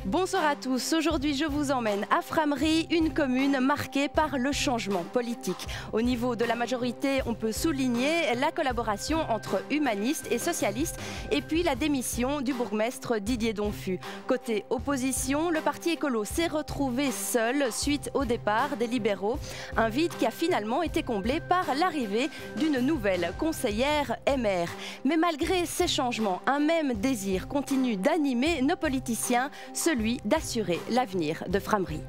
Bonsoir à tous. Aujourd'hui, je vous emmène à Frameries, une commune marquée par le changement politique. Au niveau de la majorité, on peut souligner la collaboration entre humanistes et socialistes et puis la démission du bourgmestre Didier Donfu. Côté opposition, le parti écolo s'est retrouvé seul suite au départ des libéraux. Un vide qui a finalement été comblé par l'arrivée d'une nouvelle conseillère MR. Mais malgré ces changements, un même désir continue d'animer nos politiciens, celui d'assurer l'avenir de Frameries.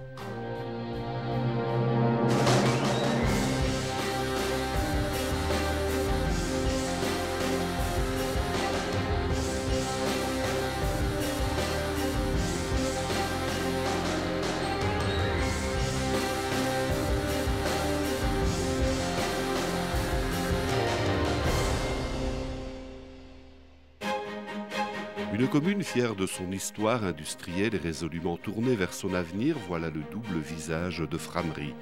Une commune fière de son histoire industrielle et résolument tournée vers son avenir, voilà le double visage de Frameries.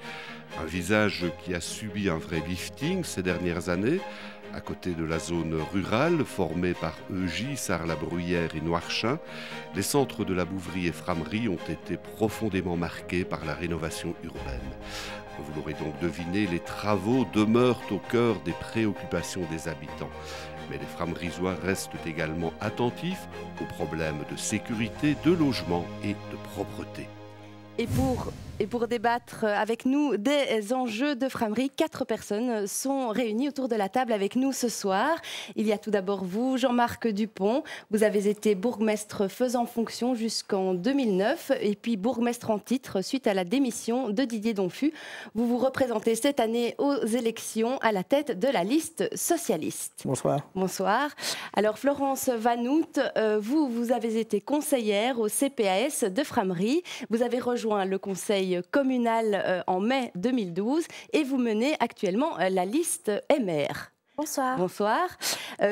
Un visage qui a subi un vrai lifting ces dernières années. À côté de la zone rurale, formée par Eugy, Sarre-la-Bruyère et Noirchain, les centres de la Bouvrie et Frameries ont été profondément marqués par la rénovation urbaine. Vous l'aurez donc deviné, les travaux demeurent au cœur des préoccupations des habitants. Mais les Framerisois restent également attentifs aux problèmes de sécurité, de logement et de propreté. Et pour débattre avec nous des enjeux de Frameries, 4 personnes sont réunies autour de la table avec nous ce soir. Il y a tout d'abord vous, Jean-Marc Dupont. Vous avez été bourgmestre faisant fonction jusqu'en 2009 et puis bourgmestre en titre suite à la démission de Didier Donfu. Vous vous représentez cette année aux élections à la tête de la liste socialiste. Bonsoir. Bonsoir. Alors Florence Vanout, vous avez été conseillère au CPAS de Frameries. Vous avez rejoint le conseil communal en mai 2012 et vous menez actuellement la liste MR. Bonsoir. Bonsoir.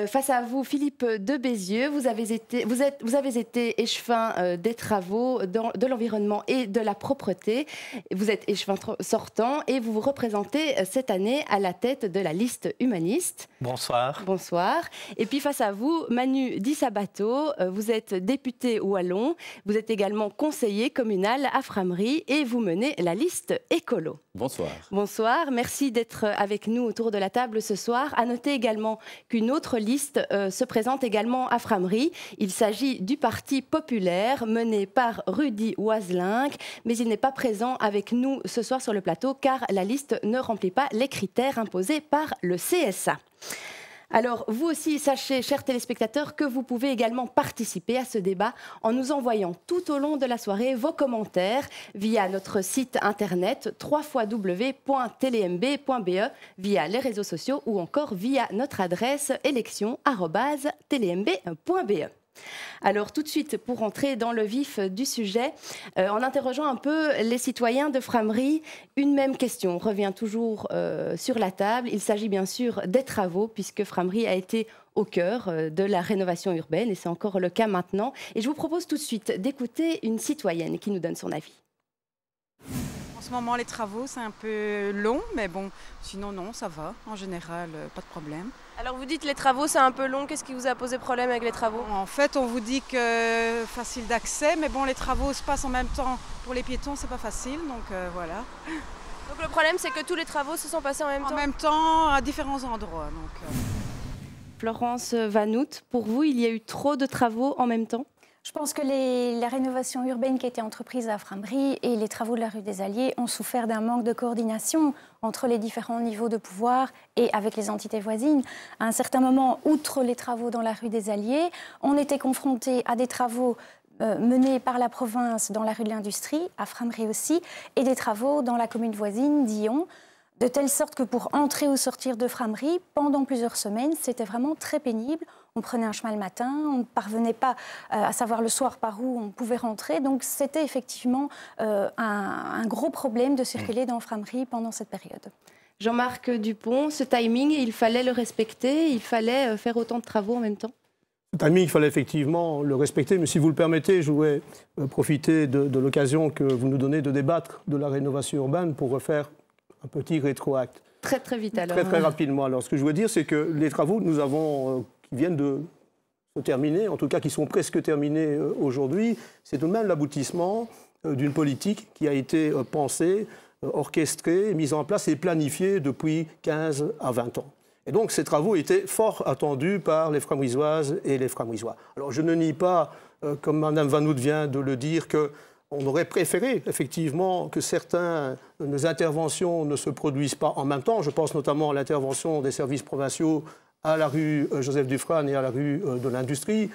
Face à vous, Philippe de Bézieux, vous avez été échevin des travaux, de l'environnement et de la propreté. Vous êtes échevin sortant et vous vous représentez cette année à la tête de la liste humaniste. Bonsoir. Bonsoir. Et puis face à vous, Manu Di Sabato, vous êtes député wallon, vous êtes également conseiller communal à Frameries et vous menez la liste écolo. Bonsoir. Bonsoir, merci d'être avec nous autour de la table ce soir. À noter également qu'une autre liste se présente également à Frameries. Il s'agit du Parti populaire mené par Rudy Oiselinck, mais il n'est pas présent avec nous ce soir sur le plateau car la liste ne remplit pas les critères imposés par le CSA. Alors, vous aussi, sachez, chers téléspectateurs, que vous pouvez également participer à ce débat en nous envoyant tout au long de la soirée vos commentaires via notre site internet www.telemb.be, via les réseaux sociaux ou encore via notre adresse élection@telemb.be. Alors tout de suite, pour entrer dans le vif du sujet, en interrogeant un peu les citoyens de Frameries, une même question revient toujours sur la table. Il s'agit bien sûr des travaux, puisque Frameries a été au cœur de la rénovation urbaine, et c'est encore le cas maintenant. Et je vous propose tout de suite d'écouter une citoyenne qui nous donne son avis. En ce moment, les travaux, c'est un peu long, mais bon, sinon non, ça va. En général, pas de problème. Alors vous dites les travaux c'est un peu long, qu'est-ce qui vous a posé problème avec les travaux? En fait, on vous dit que facile d'accès, mais bon, les travaux se passent en même temps. Pour les piétons, c'est pas facile, donc voilà. Donc le problème c'est que tous les travaux se sont passés en même temps? En même temps, à différents endroits. Florence Vanout, pour vous, il y a eu trop de travaux en même temps? Je pense que la rénovation urbaine qui a été entreprise à Frameries et les travaux de la rue des Alliés ont souffert d'un manque de coordination entre les différents niveaux de pouvoir et avec les entités voisines. À un certain moment, outre les travaux dans la rue des Alliés, on était confronté à des travaux menés par la province dans la rue de l'Industrie, à Frameries aussi, et des travaux dans la commune voisine d'Yon, de telle sorte que pour entrer ou sortir de Frameries, pendant plusieurs semaines, c'était vraiment très pénible. On prenait un chemin le matin, on ne parvenait pas à savoir le soir par où on pouvait rentrer. Donc c'était effectivement un gros problème de circuler dans Frameries pendant cette période. Jean-Marc Dupont, ce timing, il fallait le respecter, il fallait faire autant de travaux en même temps? Ce timing, il fallait effectivement le respecter, mais si vous le permettez, je voudrais profiter de l'occasion que vous nous donnez de débattre de la rénovation urbaine pour refaire un petit rétroacte. Très vite alors. Très rapidement. Alors ce que je veux dire, c'est que les travaux que nous avons, qui viennent de se terminer, en tout cas qui sont presque terminés aujourd'hui, c'est tout de même l'aboutissement d'une politique qui a été pensée, orchestrée, mise en place et planifiée depuis 15 à 20 ans. Et donc ces travaux étaient fort attendus par les Framoisoises et les Framoisois. Alors je ne nie pas, comme Mme Van Hout vient de le dire, qu'on aurait préféré effectivement que certaines interventions ne se produisent pas en même temps. Je pense notamment à l'intervention des services provinciaux à la rue Joseph Dufresne et à la rue de l'Industrie,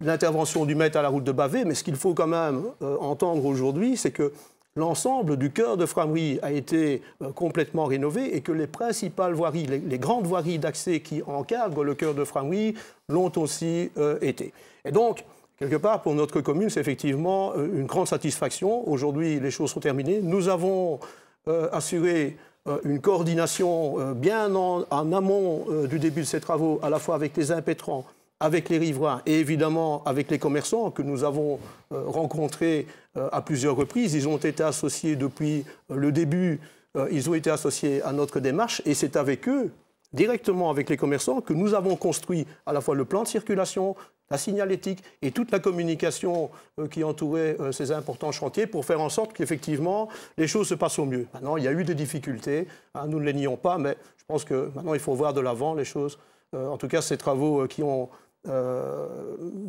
l'intervention du Met à la route de Bavet. Mais ce qu'il faut quand même entendre aujourd'hui, c'est que l'ensemble du cœur de Frameries a été complètement rénové et que les principales voiries, les grandes voiries d'accès qui encadrent le cœur de Frameries l'ont aussi été. Et donc, quelque part, pour notre commune, c'est effectivement une grande satisfaction. Aujourd'hui, les choses sont terminées. Nous avons assuré une coordination bien en amont du début de ces travaux, à la fois avec les impétrants, avec les riverains et évidemment avec les commerçants que nous avons rencontrés à plusieurs reprises. Ils ont été associés depuis le début, ils ont été associés à notre démarche et c'est avec eux, directement avec les commerçants, que nous avons construit à la fois le plan de circulation, la signalétique et toute la communication qui entourait ces importants chantiers pour faire en sorte qu'effectivement les choses se passent au mieux. Maintenant, il y a eu des difficultés, hein, nous ne les nions pas, mais je pense que maintenant il faut voir de l'avant les choses. En tout cas, ces travaux qui ont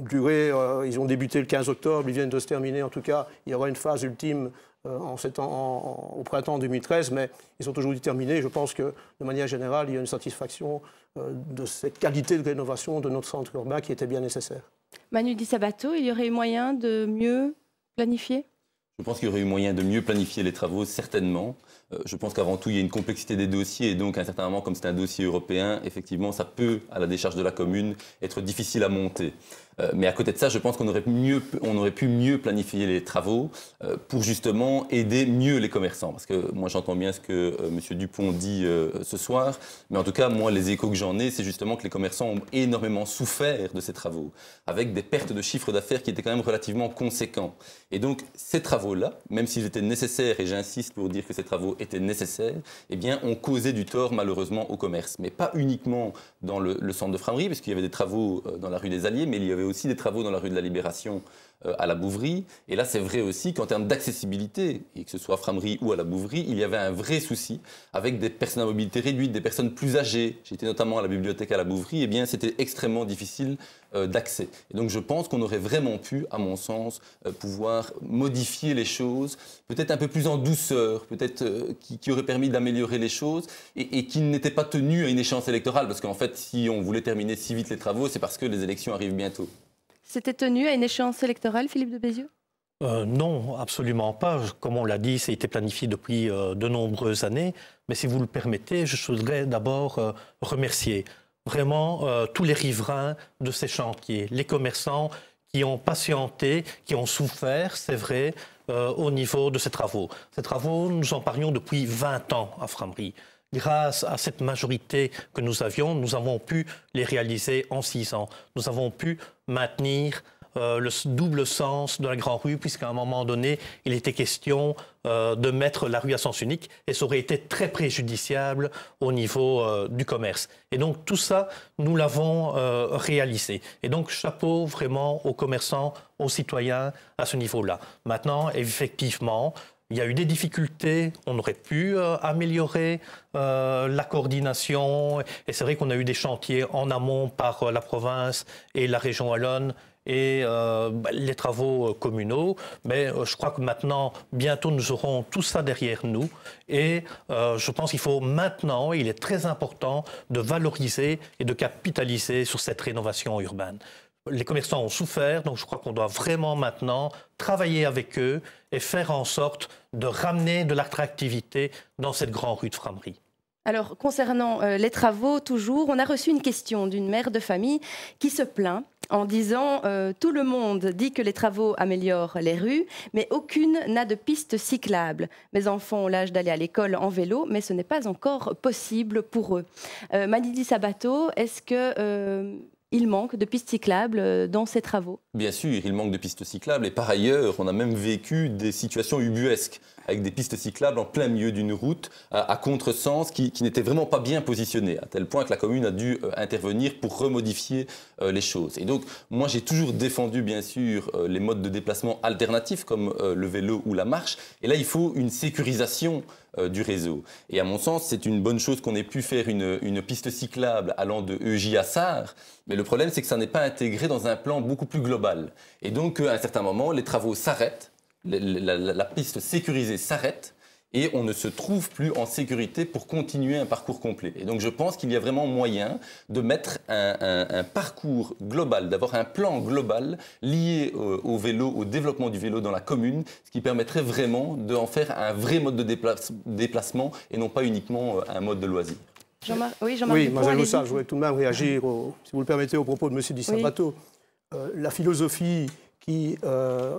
duré, ils ont débuté le 15 octobre, ils viennent de se terminer. En tout cas, il y aura une phase ultime au printemps 2013, mais ils sont aujourd'hui terminés. Je pense que, de manière générale, il y a une satisfaction de cette qualité de rénovation de notre centre urbain qui était bien nécessaire. Manu Di Sabato, il y aurait eu moyen de mieux planifier ? Je pense qu'il y aurait eu moyen de mieux planifier les travaux, certainement. Je pense qu'avant tout, il y a une complexité des dossiers et donc, à un certain moment, comme c'est un dossier européen, effectivement, ça peut, à la décharge de la commune, être difficile à monter. Mais à côté de ça, je pense qu'on aurait pu mieux planifier les travaux pour justement aider mieux les commerçants. Parce que moi, j'entends bien ce que M. Dupont dit ce soir. Mais en tout cas, moi, les échos que j'en ai, c'est justement que les commerçants ont énormément souffert de ces travaux, avec des pertes de chiffre d'affaires qui étaient quand même relativement conséquents. Et donc, ces travaux-là, même s'ils étaient nécessaires, et j'insiste pour dire que ces travaux étaient nécessaires, eh bien, ont causé du tort, malheureusement, au commerce. Mais pas uniquement dans le centre de Frameries, parce qu'il y avait des travaux dans la rue des Alliés, mais il y avait aussi des travaux dans la rue de la Libération à la Bouverie. Et là, c'est vrai aussi qu'en termes d'accessibilité, et que ce soit à Frameries ou à la Bouverie, il y avait un vrai souci avec des personnes à mobilité réduite, des personnes plus âgées. J'étais notamment à la bibliothèque à la Bouverie, et bien c'était extrêmement difficile d'accès. Et donc je pense qu'on aurait vraiment pu, à mon sens, pouvoir modifier les choses, peut-être un peu plus en douceur, peut-être qui aurait permis d'améliorer les choses et qui n'était pas tenu à une échéance électorale. Parce qu'en fait, si on voulait terminer si vite les travaux, c'est parce que les élections arrivent bientôt. C'était tenu à une échéance électorale, Philippe de Bézieux ? Non, absolument pas. Comme on l'a dit, ça a été planifié depuis de nombreuses années. Mais si vous le permettez, je voudrais d'abord remercier vraiment tous les riverains de ces chantiers, les commerçants qui ont patienté, qui ont souffert, c'est vrai, au niveau de ces travaux. Ces travaux, nous en parlions depuis 20 ans à Frameries. Grâce à cette majorité que nous avions, nous avons pu les réaliser en 6 ans. Nous avons pu maintenir le double sens de la Grande Rue, puisqu'à un moment donné, il était question de mettre la rue à sens unique, et ça aurait été très préjudiciable au niveau du commerce. Et donc tout ça, nous l'avons réalisé. Et donc chapeau vraiment aux commerçants, aux citoyens à ce niveau-là. Maintenant, effectivement, il y a eu des difficultés, on aurait pu améliorer la coordination, et c'est vrai qu'on a eu des chantiers en amont par la province et la région wallonne, et les travaux communaux. Mais je crois que maintenant, bientôt, nous aurons tout ça derrière nous. Et je pense qu'il faut maintenant, il est très important de valoriser et de capitaliser sur cette rénovation urbaine. Les commerçants ont souffert, donc je crois qu'on doit vraiment maintenant travailler avec eux et faire en sorte de ramener de l'attractivité dans cette grande rue de Frameries. Alors, concernant les travaux, toujours, on a reçu une question d'une mère de famille qui se plaint en disant tout le monde dit que les travaux améliorent les rues, mais aucune n'a de piste cyclable. Mes enfants ont l'âge d'aller à l'école en vélo, mais ce n'est pas encore possible pour eux. Manu Di Sabato, est-ce que il manque de pistes cyclables dans ces travaux? Bien sûr, il manque de pistes cyclables et par ailleurs, on a même vécu des situations ubuesques avec des pistes cyclables en plein milieu d'une route à contresens qui n'étaient vraiment pas bien positionnées, à tel point que la commune a dû intervenir pour remodifier les choses. Et donc, moi, j'ai toujours défendu, bien sûr, les modes de déplacement alternatifs comme le vélo ou la marche. Et là, il faut une sécurisation du réseau. Et à mon sens, c'est une bonne chose qu'on ait pu faire une piste cyclable allant de EJ à Sarre. Mais le problème, c'est que ça n'est pas intégré dans un plan beaucoup plus global. Et donc, à un certain moment, les travaux s'arrêtent, la piste sécurisée s'arrête et on ne se trouve plus en sécurité pour continuer un parcours complet. Et donc, je pense qu'il y a vraiment moyen de mettre un parcours global, d'avoir un plan global lié au vélo, au développement du vélo dans la commune, ce qui permettrait vraiment d'en faire un vrai mode de déplacement et non pas uniquement un mode de loisir. Jean-Marc, oui, Mademoiselle Roussard, je voudrais tout de même réagir, si vous le permettez, au propos de M. Di Sabato. La philosophie qui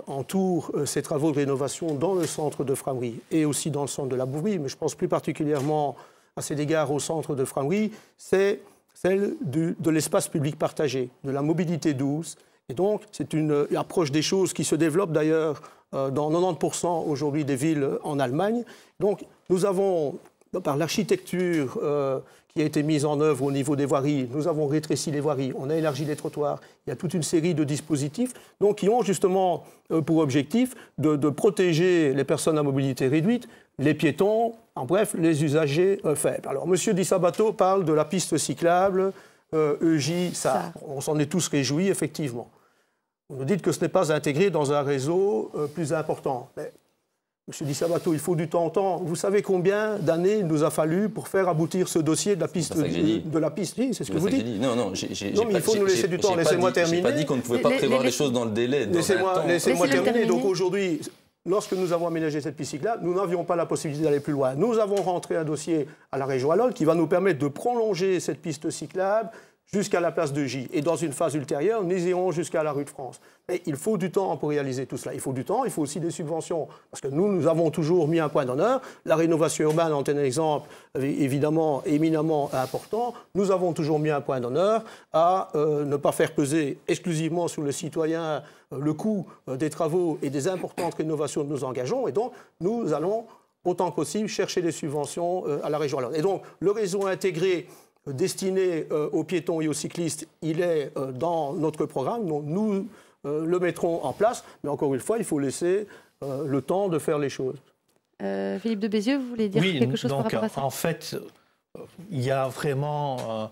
entoure ces travaux de rénovation dans le centre de Frameries et aussi dans le centre de la Bouvrie, mais je pense plus particulièrement à cet égard au centre de Frameries, c'est celle de l'espace public partagé, de la mobilité douce. Et donc, c'est une approche des choses qui se développe d'ailleurs dans 90% aujourd'hui des villes en Allemagne. Donc, nous avons, par l'architecture qui a été mise en œuvre au niveau des voiries, nous avons rétréci les voiries, on a élargi les trottoirs, il y a toute une série de dispositifs donc, qui ont justement pour objectif de protéger les personnes à mobilité réduite, les piétons, en bref, les usagers faibles. Alors, M. Di Sabato parle de la piste cyclable EJ, ça, on s'en est tous réjouis, effectivement. Vous nous dites que ce n'est pas intégré dans un réseau plus important. Mais, M. Di Sabato, il faut du temps. Vous savez combien d'années il nous a fallu pour faire aboutir ce dossier de la piste oui, c'est ce que vous dites. Non, mais il faut nous laisser du temps. Laissez-moi terminer. Je n'ai pas dit qu'on ne pouvait pas prévoir les choses dans le délai. Laissez-moi terminer. Donc aujourd'hui, lorsque nous avons aménagé cette piste cyclable, nous n'avions pas la possibilité d'aller plus loin. Nous avons rentré un dossier à la région Wallonne qui va nous permettre de prolonger cette piste cyclable jusqu'à la place de J. Et dans une phase ultérieure, nous irons jusqu'à la rue de France. Mais il faut du temps pour réaliser tout cela. Il faut du temps, il faut aussi des subventions. Parce que nous avons toujours mis un point d'honneur. La rénovation urbaine en est un exemple évidemment éminemment important. Nous avons toujours mis un point d'honneur à ne pas faire peser exclusivement sur le citoyen le coût des travaux et des importantes rénovations que nous engageons. Et donc, nous allons autant que possible chercher des subventions à la région Wallonne. Et donc, le réseau intégré destiné aux piétons et aux cyclistes, il est dans notre programme. Donc nous le mettrons en place. Mais encore une fois, il faut laisser le temps de faire les choses. Philippe de Bézieux, vous voulez dire quelque chose par rapport à ça ? En fait, il y a vraiment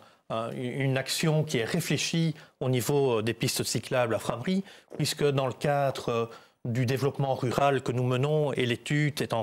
une action qui est réfléchie au niveau des pistes cyclables à Frameries, puisque dans le cadre du développement rural que nous menons, et l'étude est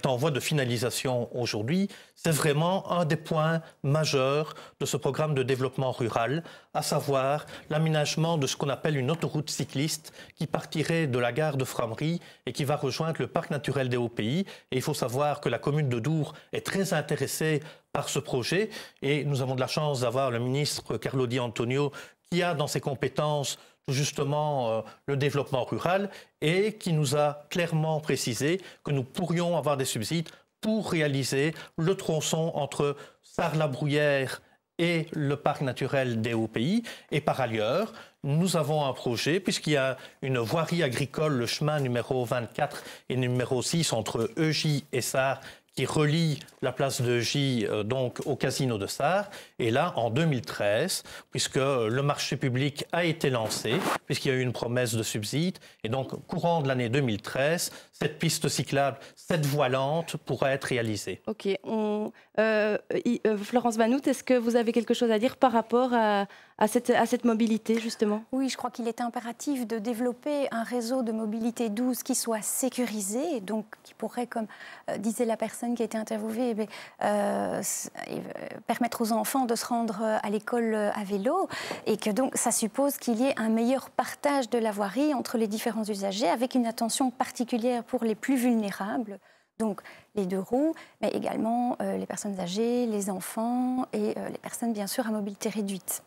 en voie de finalisation aujourd'hui, c'est vraiment un des points majeurs de ce programme de développement rural, à savoir l'aménagement de ce qu'on appelle une autoroute cycliste qui partirait de la gare de Frameries et qui va rejoindre le parc naturel des Hauts-Pays. Et il faut savoir que la commune de Dour est très intéressée par ce projet et nous avons de la chance d'avoir le ministre Carlo Di Antonio qui a dans ses compétences justement le développement rural et qui nous a clairement précisé que nous pourrions avoir des subsides pour réaliser le tronçon entre Sarre-la-Brouillère et le parc naturel des Hauts-Pays. Et par ailleurs, nous avons un projet, puisqu'il y a une voirie agricole, le chemin numéro 24 et numéro 6 entre EJ et Sarre, qui relie la place de J donc au casino de Sarre. Et là, en 2013, puisque le marché public a été lancé, puisqu'il y a eu une promesse de subside, et donc courant de l'année 2013, cette piste cyclable, cette voie lente pourra être réalisée. Ok. Florence Vanout, est-ce que vous avez quelque chose à dire par rapport à cette mobilité, justement ? Oui, je crois qu'il est impératif de développer un réseau de mobilité douce qui soit sécurisé, donc qui pourrait, comme disait la personne qui a été interviewée, permettre aux enfants de se rendre à l'école à vélo, et que donc ça suppose qu'il y ait un meilleur partage de la voirie entre les différents usagers, avec une attention particulière pour les plus vulnérables, donc les deux roues, mais également les personnes âgées, les enfants et les personnes bien sûr à mobilité réduite.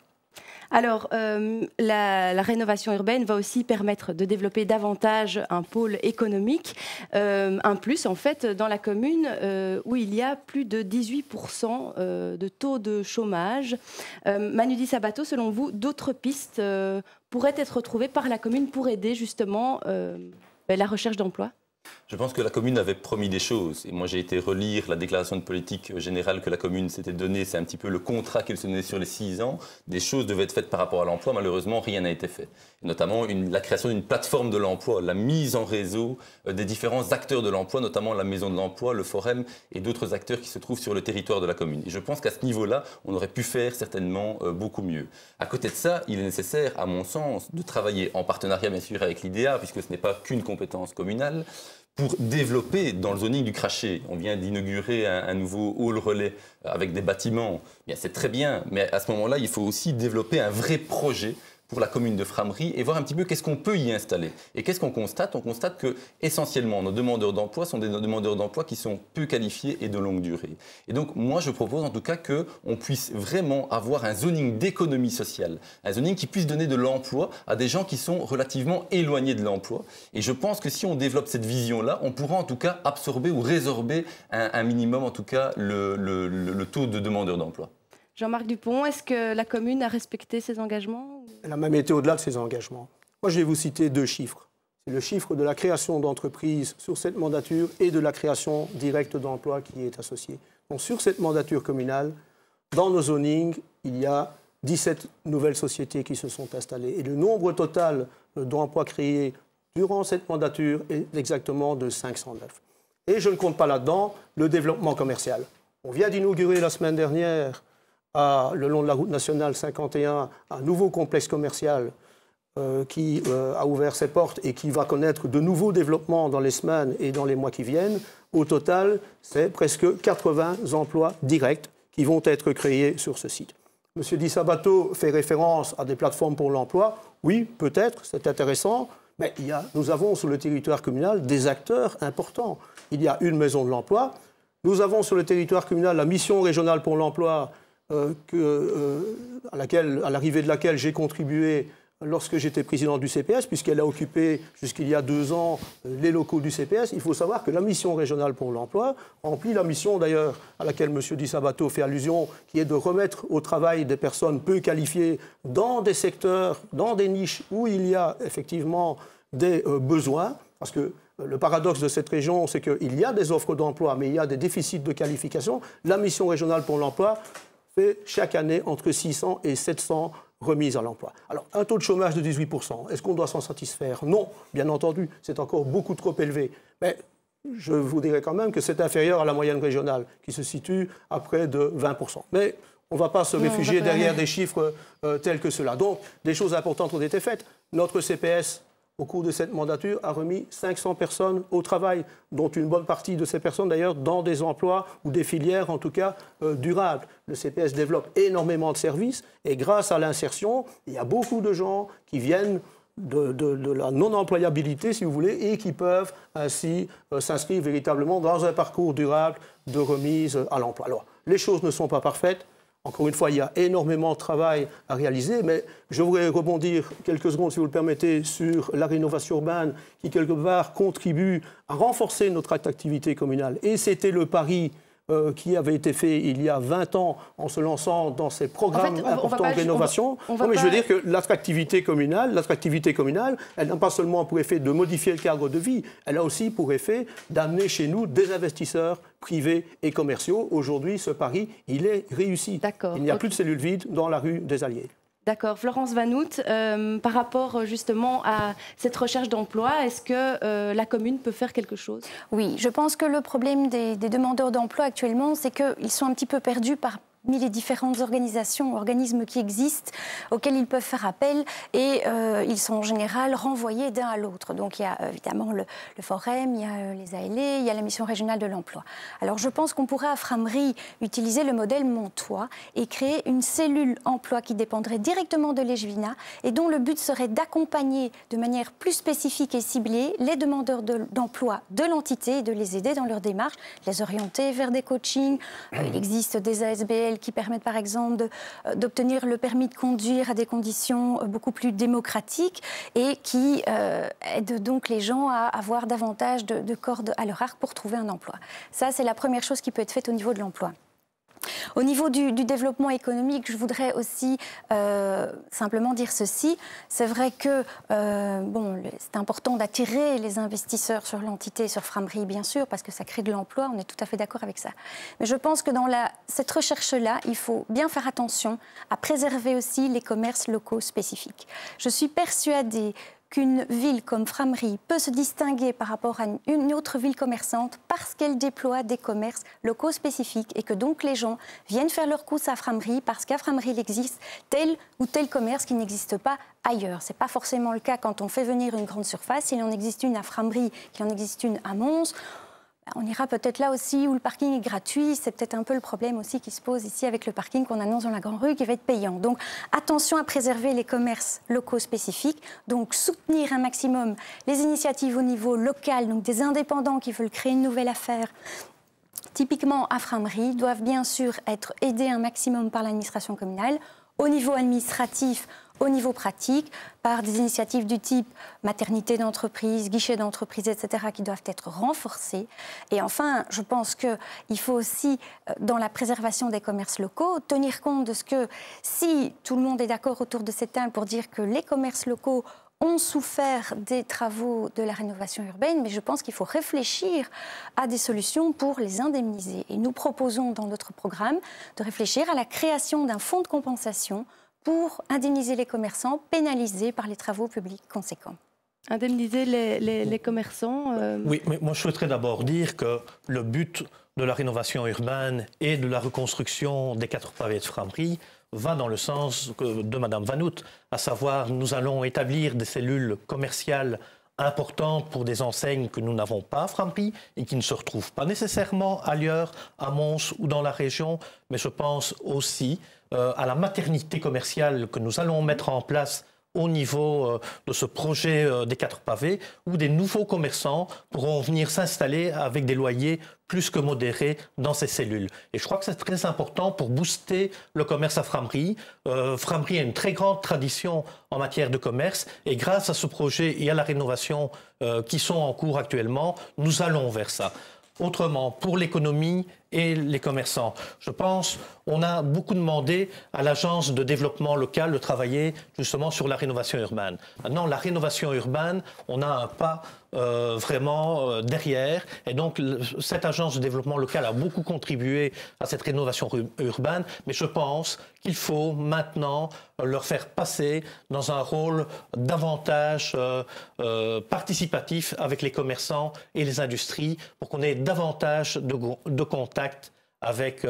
Alors, la rénovation urbaine va aussi permettre de développer davantage un pôle économique, un plus en fait dans la commune où il y a plus de 18% de taux de chomage. Manu Di Sabato, selon vous, d'autres pistes pourrait être trouvé par la commune pour aider justement la recherche d'emploi? Je pense que la commune avait promis des choses. Et moi, j'ai été relire la déclaration de politique générale que la commune s'était donnée. C'est un petit peu le contrat qu'elle se donnait sur les 6 ans. Des choses devaient être faites par rapport à l'emploi. Malheureusement, rien n'a été fait. Et notamment la création d'une plateforme de l'emploi, la mise en réseau des différents acteurs de l'emploi, notamment la Maison de l'Emploi, le Forum et d'autres acteurs qui se trouvent sur le territoire de la commune. Et je pense qu'à ce niveau-là, on aurait pu faire certainement beaucoup mieux. À côté de ça, il est nécessaire, à mon sens, de travailler en partenariat, bien sûr, avec l'IDEA, puisque ce n'est pas qu'une compétence communale, pour développer dans le zoning du Crachet. On vient d'inaugurer un nouveau hall relais avec des bâtiments. C'est très bien, mais à ce moment-là, il faut aussi développer un vrai projet pour la commune de Frameries et voir un petit peu qu'est-ce qu'on peut y installer. Et qu'est-ce qu'on constate? On constate que, essentiellement, nos demandeurs d'emploi sont des demandeurs d'emploi qui sont peu qualifiés et de longue durée. Et donc, moi, je propose en tout cas qu'on puisse vraiment avoir un zoning d'économie sociale, un zoning qui puisse donner de l'emploi à des gens qui sont relativement éloignés de l'emploi. Et je pense que si on développe cette vision-là, on pourra en tout cas absorber ou résorber un minimum, en tout cas, le taux de demandeurs d'emploi. Jean-Marc Dupont, est-ce que la commune a respecté ses engagements? Elle a même été au-delà de ses engagements. Moi, je vais vous citer 2 chiffres. C'est le chiffre de la création d'entreprises sur cette mandature et de la création directe d'emplois qui est associée. Donc, sur cette mandature communale, dans nos zonings, il y a 17 nouvelles sociétés qui se sont installées. Et le nombre total d'emplois créés durant cette mandature est exactement de 509. Et je ne compte pas là-dedans le développement commercial. On vient d'inaugurer la semaine dernière, le long de la route nationale 51, un nouveau complexe commercial qui a ouvert ses portes et qui va connaître de nouveaux développements dans les semaines et dans les mois qui viennent. Au total, c'est presque 80 emplois directs qui vont être créés sur ce site. M. Di Sabato fait référence à des plateformes pour l'emploi. Oui, peut-être, c'est intéressant, mais nous avons sur le territoire communal des acteurs importants. Il y a une maison de l'emploi. Nous avons sur le territoire communal la mission régionale pour l'emploi, à l'arrivée de laquelle j'ai contribué lorsque j'étais président du CPS, puisqu'elle a occupé jusqu'il y a 2 ans les locaux du CPS. Il faut savoir que la mission régionale pour l'emploi remplit la mission d'ailleurs à laquelle M. Di Sabato fait allusion, qui est de remettre au travail des personnes peu qualifiées dans des secteurs, dans des niches où il y a effectivement des besoins, parce que le paradoxe de cette région, c'est qu'il y a des offres d'emploi, mais il y a des déficits de qualification. La mission régionale pour l'emploi fait chaque année entre 600 et 700 remises à l'emploi. Alors, un taux de chômage de 18%, est-ce qu'on doit s'en satisfaire? Non, bien entendu, c'est encore beaucoup trop élevé. Mais je vous dirais quand même que c'est inférieur à la moyenne régionale, qui se situe à près de 20%. Mais on ne va pas se réfugier derrière des chiffres tels que ceux-là. Donc, des choses importantes ont été faites. Notre CPS, au cours de cette mandature, a remis 500 personnes au travail, dont une bonne partie de ces personnes, d'ailleurs, dans des emplois ou des filières, en tout cas, durables. Le CPS développe énormément de services et grâce à l'insertion, il y a beaucoup de gens qui viennent de la non-employabilité, si vous voulez, et qui peuvent ainsi s'inscrire véritablement dans un parcours durable de remise à l'emploi. Alors, les choses ne sont pas parfaites. Encore une fois, il y a énormément de travail à réaliser, mais je voudrais rebondir quelques secondes, si vous le permettez, sur la rénovation urbaine qui, quelque part, contribue à renforcer notre attractivité communale. Et c'était le pari qui avait été fait il y a 20 ans en se lançant dans ces programmes importants de rénovation. Mais je veux dire que l'attractivité communale, elle n'a pas seulement pour effet de modifier le cadre de vie, elle a aussi pour effet d'amener chez nous des investisseurs privés et commerciaux. Aujourd'hui, ce pari, il est réussi. Il n'y a plus de cellules vides dans la rue des Alliés. D'accord. Florence Vanout, par rapport justement à cette recherche d'emploi, est-ce que la commune peut faire quelque chose? Oui, je pense que le problème des demandeurs d'emploi actuellement, c'est qu'ils sont un petit peu perdus parmi les différentes organismes qui existent, auxquels ils peuvent faire appel, et ils sont en général renvoyés d'un à l'autre. Donc il y a évidemment le Forum, il y a les ALE, il y a la mission régionale de l'emploi. Alors je pense qu'on pourrait à Frameries utiliser le modèle Montois et créer une cellule emploi qui dépendrait directement de l'EJVINA et dont le but serait d'accompagner de manière plus spécifique et ciblée les demandeurs d'emploi de l'entité et de les aider dans leur démarche, les orienter vers des coachings. Il existe des ASBL qui permettent par exemple d'obtenir le permis de conduire à des conditions beaucoup plus démocratiques et qui aident donc les gens à avoir davantage de cordes à leur arc pour trouver un emploi. Ça, c'est la première chose qui peut être faite au niveau de l'emploi. Au niveau du développement économique, je voudrais aussi simplement dire ceci. C'est vrai que c'est important d'attirer les investisseurs sur l'entité, sur Framery, bien sûr, parce que ça crée de l'emploi, on est tout à fait d'accord avec ça. Mais je pense que dans cette recherche-là, il faut bien faire attention à préserver aussi les commerces locaux spécifiques. Je suis persuadée qu'une ville comme Framery peut se distinguer par rapport à une autre ville commerçante parce qu'elle déploie des commerces locaux spécifiques et que donc les gens viennent faire leurs courses à Framery parce qu'à Framery il existe tel ou tel commerce qui n'existe pas ailleurs. Ce n'est pas forcément le cas quand on fait venir une grande surface. S'il en existe une à Framery, qu'il en existe une à Mons, on ira peut-être là aussi où le parking est gratuit. C'est peut-être un peu le problème aussi qui se pose ici avec le parking qu'on annonce dans la Grande Rue qui va être payant. Donc attention à préserver les commerces locaux spécifiques. Donc soutenir un maximum les initiatives au niveau local, donc des indépendants qui veulent créer une nouvelle affaire. Typiquement à Framery, doivent bien sûr être aidés un maximum par l'administration communale. Au niveau administratif, au niveau pratique, par des initiatives du type maternité d'entreprise, guichet d'entreprise, etc., qui doivent être renforcées. Et enfin, je pense qu'il faut aussi, dans la préservation des commerces locaux, tenir compte de ce que, si tout le monde est d'accord autour de cette table pour dire que les commerces locaux ont souffert des travaux de la rénovation urbaine, mais je pense qu'il faut réfléchir à des solutions pour les indemniser. Et nous proposons dans notre programme de réfléchir à la création d'un fonds de compensation pour indemniser les commerçants pénalisés par les travaux publics conséquents. Indemniser les commerçants Oui, mais moi je souhaiterais d'abord dire que le but de la rénovation urbaine et de la reconstruction des 4 pavés de Framery va dans le sens de Mme Vanout, à savoir nous allons établir des cellules commerciales importantes pour des enseignes que nous n'avons pas à Framery et qui ne se retrouvent pas nécessairement ailleurs, à Mons ou dans la région, mais je pense aussi à la maternité commerciale que nous allons mettre en place au niveau de ce projet des 4 pavés, où des nouveaux commerçants pourront venir s'installer avec des loyers plus que modérés dans ces cellules. Et je crois que c'est très important pour booster le commerce à Framery. Framery a une très grande tradition en matière de commerce, et grâce à ce projet et à la rénovation qui sont en cours actuellement, nous allons vers ça. Autrement, pour l'économie et les commerçants, je pense on a beaucoup demandé à l'agence de développement local de travailler justement sur la rénovation urbaine. Maintenant, la rénovation urbaine, on a un pas vraiment derrière. Et donc, cette agence de développement local a beaucoup contribué à cette rénovation urbaine. Mais je pense qu'il faut maintenant leur faire passer dans un rôle davantage participatif avec les commerçants et les industries pour qu'on ait davantage de contacts avec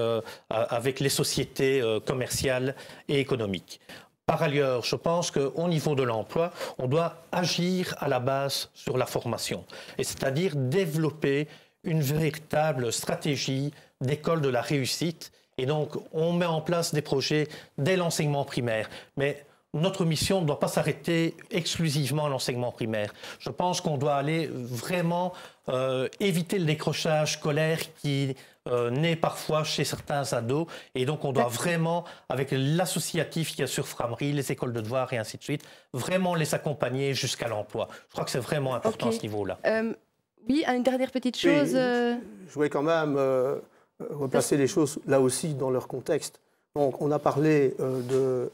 les sociétés commerciales et économiques. Par ailleurs, je pense qu'au niveau de l'emploi, on doit agir à la base sur la formation, et c'est-à-dire développer une véritable stratégie d'école de la réussite. Et donc, on met en place des projets dès l'enseignement primaire. Mais notre mission ne doit pas s'arrêter exclusivement à l'enseignement primaire. Je pense qu'on doit aller vraiment éviter le décrochage scolaire qui naît parfois chez certains ados. Et donc, on doit vraiment, avec l'associatif qu'il y a sur Framery, les écoles de devoirs et ainsi de suite, vraiment les accompagner jusqu'à l'emploi. Je crois que c'est vraiment important à ce niveau-là. Oui, une dernière petite chose. Oui, je voulais quand même replacer les choses là aussi dans leur contexte. Donc, on a parlé de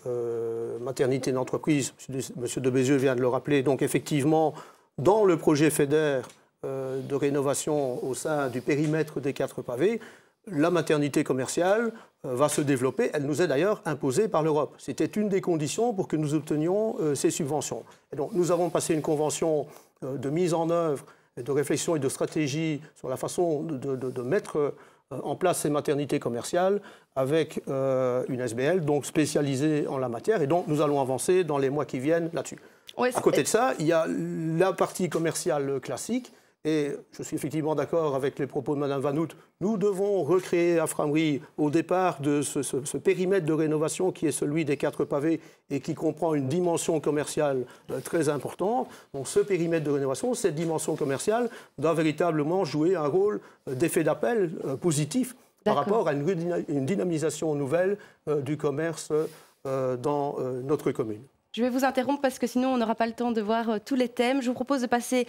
maternité d'entreprise, M. de Bézieux vient de le rappeler. Donc, effectivement, dans le projet FEDER de rénovation au sein du périmètre des 4 pavés, la maternité commerciale va se développer. Elle nous est d'ailleurs imposée par l'Europe. C'était une des conditions pour que nous obtenions ces subventions. Et donc, nous avons passé une convention de mise en œuvre, de réflexion et de stratégie sur la façon de mettre en place ces maternités commerciales avec une SBL donc spécialisée en la matière, et donc nous allons avancer dans les mois qui viennent là-dessus. Ouais, à côté de ça, il y a la partie commerciale classique, et je suis effectivement d'accord avec les propos de Mme Vanout. Nous devons recréer à Framery, au départ de ce périmètre de rénovation qui est celui des 4 pavés et qui comprend une dimension commerciale très importante. Donc ce périmètre de rénovation, cette dimension commerciale doit véritablement jouer un rôle d'effet d'appel positif par rapport à une dynamisation nouvelle du commerce dans notre commune. Je vais vous interrompre parce que sinon on n'aura pas le temps de voir tous les thèmes. Je vous propose de passer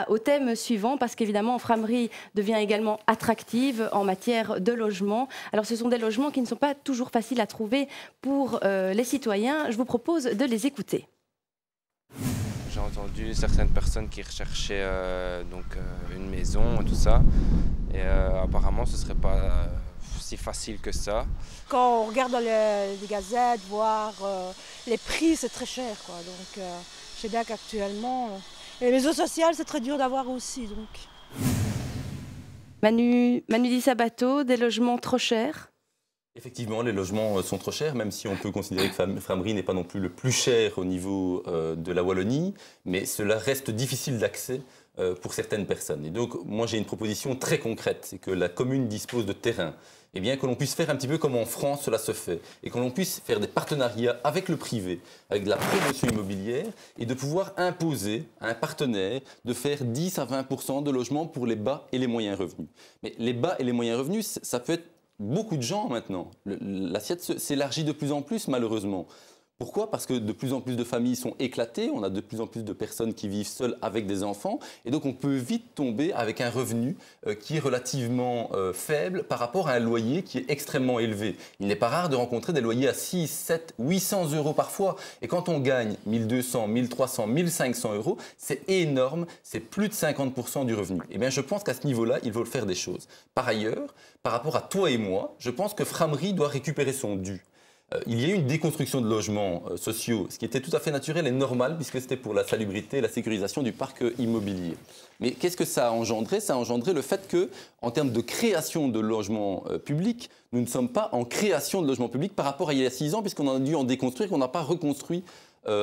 au thème suivant parce qu'évidemment Frameries devient également attractive en matière de logement. Alors ce sont des logements qui ne sont pas toujours faciles à trouver pour les citoyens. Je vous propose de les écouter. J'ai entendu certaines personnes qui recherchaient une maison et tout ça. Et apparemment ce ne serait pas si facile que ça. Quand on regarde dans les gazettes, voir les prix, c'est très cher, quoi. Donc, je sais bien qu'actuellement, les maisons sociales, c'est très dur d'avoir aussi. Donc. Manu Di Sabato, des logements trop chers? Effectivement, les logements sont trop chers, même si on peut considérer que Frameries n'est pas non plus le plus cher au niveau de la Wallonie, mais cela reste difficile d'accès pour certaines personnes. Et donc, moi, j'ai une proposition très concrète, c'est que la commune dispose de terrains. Eh bien, que l'on puisse faire un petit peu comme en France cela se fait, et que l'on puisse faire des partenariats avec le privé, avec de la promotion immobilière, et de pouvoir imposer à un partenaire de faire 10 à 20% de logements pour les bas et les moyens revenus. Mais les bas et les moyens revenus, ça peut être beaucoup de gens maintenant. L'assiette s'élargit de plus en plus, malheureusement. Pourquoi? Parce que de plus en plus de familles sont éclatées, on a de plus en plus de personnes qui vivent seules avec des enfants, et donc on peut vite tomber avec un revenu qui est relativement faible par rapport à un loyer qui est extrêmement élevé. Il n'est pas rare de rencontrer des loyers à 6, 7, 800 euros parfois, et quand on gagne 1200, 1300, 1500 euros, c'est énorme, c'est plus de 50% du revenu. Et bien je pense qu'à ce niveau-là, il faut faire des choses. Par ailleurs, par rapport à toi et moi, je pense que Frameries doit récupérer son dû. Il y a eu une déconstruction de logements sociaux, ce qui était tout à fait naturel et normal puisque c'était pour la salubrité et la sécurisation du parc immobilier. Mais qu'est-ce que ça a engendré? Ça a engendré le fait que, en termes de création de logements publics, nous ne sommes pas en création de logements publics par rapport à il y a 6 ans puisqu'on a dû en déconstruire, qu'on n'a pas reconstruit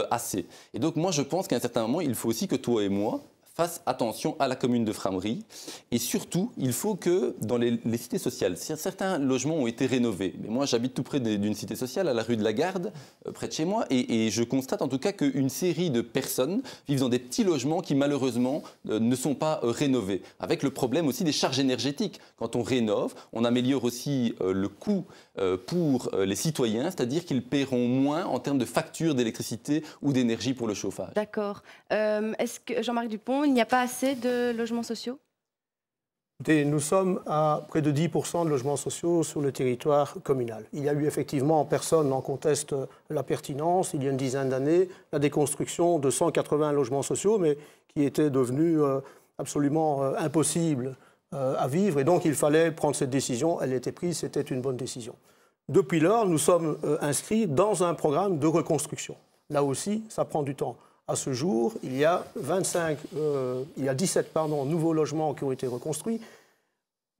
assez. Et donc moi je pense qu'à un certain moment, il faut aussi que toi et moi fasse attention à la commune de Frameries. Et surtout, il faut que dans les cités sociales, certains logements ont été rénovés. Mais moi, j'habite tout près d'une cité sociale, à la rue de la Garde, près de chez moi, et je constate en tout cas qu'une série de personnes vivent dans des petits logements qui, malheureusement, ne sont pas rénovés. Avec le problème aussi des charges énergétiques. Quand on rénove, on améliore aussi le coût pour les citoyens, c'est-à-dire qu'ils paieront moins en termes de factures d'électricité ou d'énergie pour le chauffage. D'accord. Est-ce que, Jean-Marc Dupont, il n'y a pas assez de logements sociaux? Nous sommes à près de 10% de logements sociaux sur le territoire communal. Il y a eu effectivement, personne n'en conteste la pertinence, il y a une dizaine d'années, la déconstruction de 180 logements sociaux, mais qui étaient devenus absolument impossibles à vivre. Et donc, il fallait prendre cette décision. Elle était prise, c'était une bonne décision. Depuis lors, nous sommes inscrits dans un programme de reconstruction. Là aussi, ça prend du temps. À ce jour, il y a 17 nouveaux logements qui ont été reconstruits.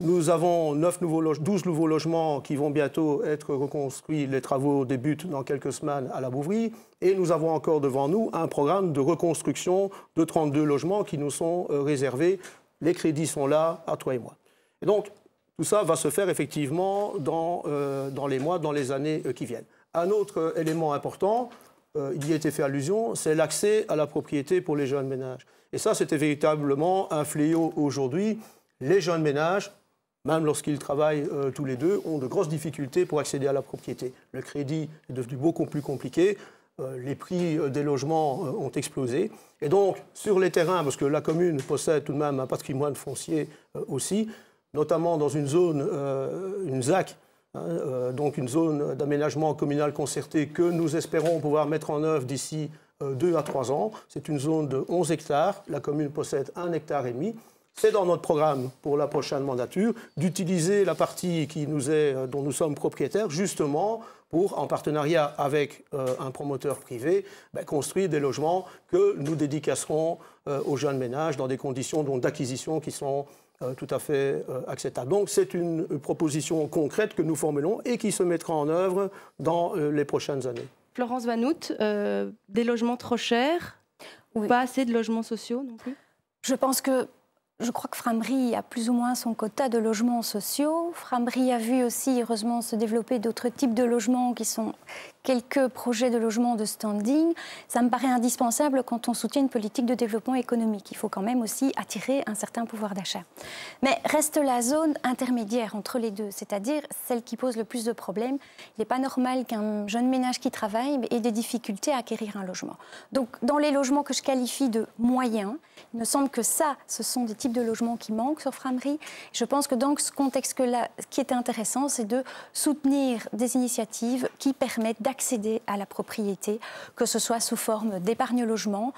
Nous avons 12 nouveaux logements qui vont bientôt être reconstruits. Les travaux débutent dans quelques semaines à la Bouvrie. Et nous avons encore devant nous un programme de reconstruction de 32 logements qui nous sont réservés. Les crédits sont là, à toi et moi. Et donc, tout ça va se faire effectivement dans les mois, dans les années qui viennent. Un autre élément important, il y a été fait allusion, c'est l'accès à la propriété pour les jeunes ménages. Et ça, c'était véritablement un fléau aujourd'hui. Les jeunes ménages, même lorsqu'ils travaillent tous les deux, ont de grosses difficultés pour accéder à la propriété. Le crédit est devenu beaucoup plus compliqué. Les prix des logements ont explosé. Et donc, sur les terrains, parce que la commune possède tout de même un patrimoine foncier aussi, notamment dans une zone, une ZAC, donc une zone d'aménagement communal concerté que nous espérons pouvoir mettre en œuvre d'ici 2 à 3 ans. C'est une zone de 11 hectares. La commune possède 1,5 hectare. C'est dans notre programme pour la prochaine mandature d'utiliser la partie dont nous sommes propriétaires justement pour, en partenariat avec un promoteur privé, construire des logements que nous dédicacerons aux jeunes ménages dans des conditions d'acquisition qui sont tout à fait acceptable. Donc c'est une proposition concrète que nous formulons et qui se mettra en œuvre dans les prochaines années. Florence Vanout, des logements trop chers, oui. Pas assez de logements sociaux non plus? Je crois que Frameries a plus ou moins son quota de logements sociaux. Frameries a vu aussi, heureusement, se développer d'autres types de logements qui quelques projets de logement de standing, ça me paraît indispensable quand on soutient une politique de développement économique. Il faut quand même aussi attirer un certain pouvoir d'achat. Mais reste la zone intermédiaire entre les deux, c'est-à-dire celle qui pose le plus de problèmes. Il n'est pas normal qu'un jeune ménage qui travaille ait des difficultés à acquérir un logement. Donc, dans les logements que je qualifie de moyens, il me semble que ça, ce sont des types de logements qui manquent sur Framery. Je pense que dans ce contexte-là, ce qui est intéressant, c'est de soutenir des initiatives qui permettent d'accéder à la propriété, que ce soit sous forme d'épargne-logement.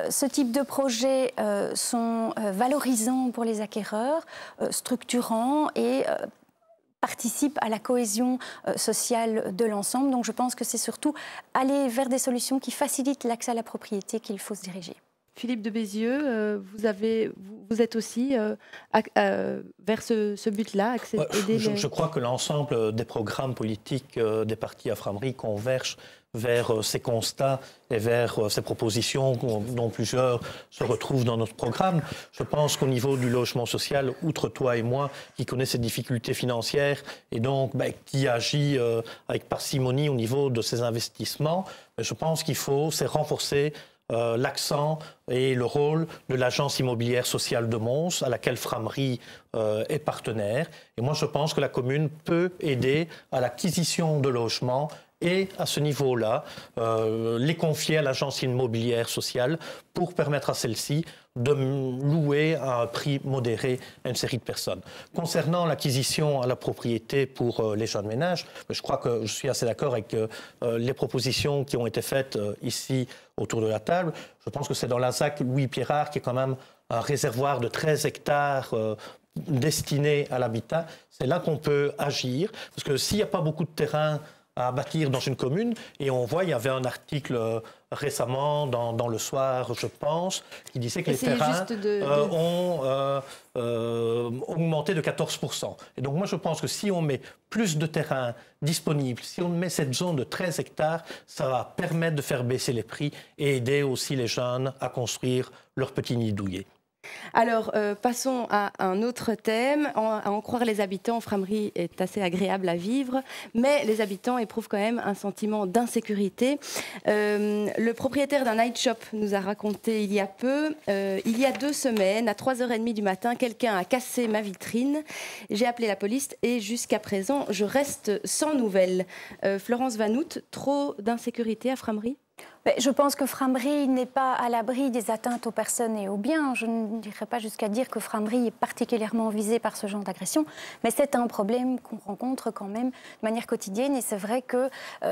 Ce type de projets sont valorisants pour les acquéreurs, structurants et participent à la cohésion sociale de l'ensemble. Donc je pense que c'est surtout aller vers des solutions qui facilitent l'accès à la propriété qu'il faut se diriger. Philippe de Bézieux, vous êtes aussi vers ce but-là, aider je crois que l'ensemble des programmes politiques des partis à Framery convergent vers ces constats et vers ces propositions dont plusieurs se retrouvent dans notre programme. Je pense qu'au niveau du logement social, outre toi et moi, qui connaît ces difficultés financières et donc qui agit avec parcimonie au niveau de ses investissements, je pense qu'il faut renforcer l'accent et le rôle de l'agence immobilière sociale de Mons, à laquelle Framery est partenaire. Et moi, je pense que la commune peut aider à l'acquisition de logements et à ce niveau-là, les confier à l'agence immobilière sociale pour permettre à celle-ci de louer à un prix modéré à une série de personnes. Concernant l'acquisition à la propriété pour les jeunes ménages, je crois que je suis assez d'accord avec les propositions qui ont été faites ici autour de la table. Je pense que c'est dans la ZAC Louis Pierrard, qui est quand même un réservoir de 13 hectares destiné à l'habitat. C'est là qu'on peut agir, parce que s'il n'y a pas beaucoup de terrain à bâtir dans une commune, et on voit, il y avait un article récemment dans Le Soir, je pense, qui disait que les terrains ont augmenté de 14%. Et donc moi je pense que si on met plus de terrains disponibles, si on met cette zone de 13 hectares, ça va permettre de faire baisser les prix et aider aussi les jeunes à construire leur petit nid douillet. Alors, passons à un autre thème. À en croire les habitants, Framery est assez agréable à vivre, mais les habitants éprouvent quand même un sentiment d'insécurité. Le propriétaire d'un night shop nous a raconté il y a peu, il y a 2 semaines, à 3h30 du matin, quelqu'un a cassé ma vitrine. J'ai appelé la police et jusqu'à présent, je reste sans nouvelles. Florence Vanout, trop d'insécurité à Framery ? Je pense que Framery n'est pas à l'abri des atteintes aux personnes et aux biens. Je ne dirais pas jusqu'à dire que Framery est particulièrement visé par ce genre d'agression, mais c'est un problème qu'on rencontre quand même de manière quotidienne et c'est vrai que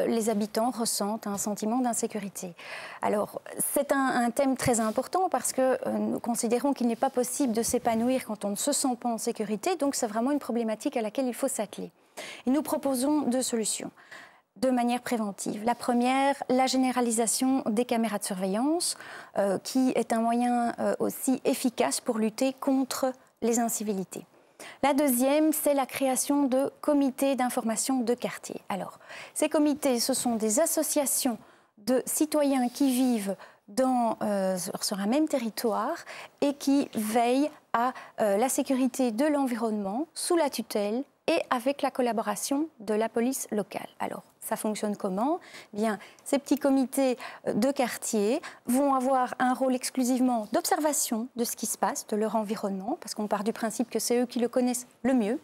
les habitants ressentent un sentiment d'insécurité. Alors, c'est un thème très important parce que nous considérons qu'il n'est pas possible de s'épanouir quand on ne se sent pas en sécurité, donc c'est vraiment une problématique à laquelle il faut s'atteler. Et nous proposons 2 solutions de manière préventive. La première, la généralisation des caméras de surveillance, qui est un moyen aussi efficace pour lutter contre les incivilités. La deuxième, c'est la création de comités d'information de quartier. Alors, ces comités, ce sont des associations de citoyens qui vivent sur un même territoire et qui veillent à la sécurité de l'environnement sous la tutelle et avec la collaboration de la police locale. Alors, ça fonctionne comment ? Bien, ces petits comités de quartier vont avoir un rôle exclusivement d'observation de ce qui se passe, de leur environnement, parce qu'on part du principe que c'est eux qui le connaissent le mieux.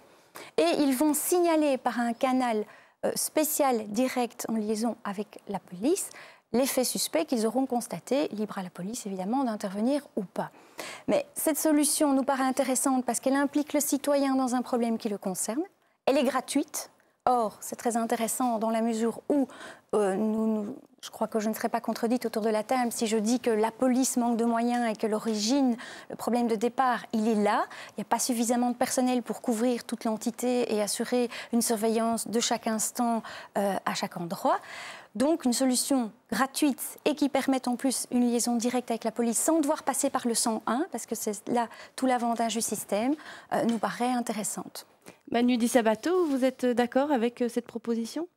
Et ils vont signaler par un canal spécial direct en liaison avec la police les faits suspects qu'ils auront constatés, libre à la police évidemment d'intervenir ou pas. Mais cette solution nous paraît intéressante parce qu'elle implique le citoyen dans un problème qui le concerne. Elle est gratuite. Or, c'est très intéressant dans la mesure où, je crois que je ne serai pas contredite autour de la table si je dis que la police manque de moyens et que l'origine, le problème de départ, il est là. Il n'y a pas suffisamment de personnel pour couvrir toute l'entité et assurer une surveillance de chaque instant à chaque endroit. Donc, une solution gratuite et qui permette en plus une liaison directe avec la police sans devoir passer par le 101, parce que c'est là tout l'avantage du système, nous paraît intéressante. Manu Di Sabato, vous êtes d'accord avec cette proposition ?